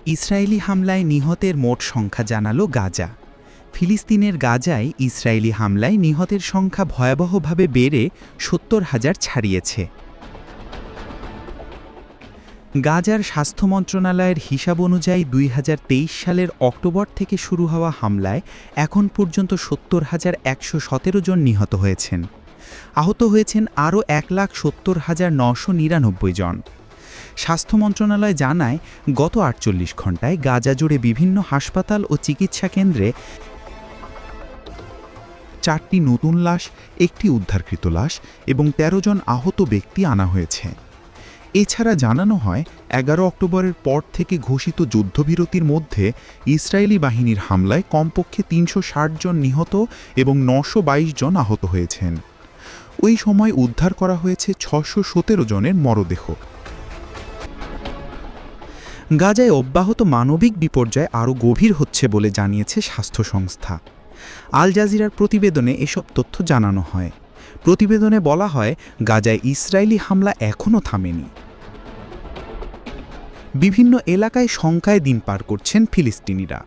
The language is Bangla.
ইসরায়েলি হামলায় নিহতের মোট সংখ্যা জানালো গাজা। ফিলিস্তিনের গাজায় ইসরায়েলি হামলায় নিহতের সংখ্যা ভয়াবহভাবে বেড়ে ৭০,০০০ ছাড়িয়েছে। গাজার স্বাস্থ্য মন্ত্রণালয়ের হিসাব অনুযায়ী ২০২৩ সালের অক্টোবর থেকে শুরু হওয়া হামলায় এখন পর্যন্ত ৭০,১১৭ জন নিহত হয়েছেন। আহত হয়েছেন আরও ১,৭০,৯৯৯ জন। স্বাস্থ্য মন্ত্রণালয় জানায়, গত ৪৮ ঘণ্টায় গাজা জুড়ে বিভিন্ন হাসপাতাল ও চিকিৎসা কেন্দ্রে ৪টি নতুন লাশ, একটি উদ্ধারকৃত লাশ এবং ১৩ জন আহত ব্যক্তি আনা হয়েছে। এছাড়া জানানো হয়, ১১ অক্টোবরের পর থেকে ঘোষিত যুদ্ধবিরতির মধ্যে ইসরায়েলি বাহিনীর হামলায় কমপক্ষে ৩৬০ জন নিহত এবং ৯২২ জন আহত হয়েছেন। ওই সময় উদ্ধার করা হয়েছে ৬১৭ জনের মরদেহ। গাজায় অব্যাহত মানবিক বিপর্যয় আরও গভীর হচ্ছে বলে জানিয়েছে স্বাস্থ্য সংস্থা। আল জাজিরার প্রতিবেদনে এসব তথ্য জানানো হয়। প্রতিবেদনে বলা হয়, গাজায় ইসরায়েলি হামলা এখনও থামেনি। বিভিন্ন এলাকায় শঙ্কায় দিন পার করছেন ফিলিস্তিনিরা।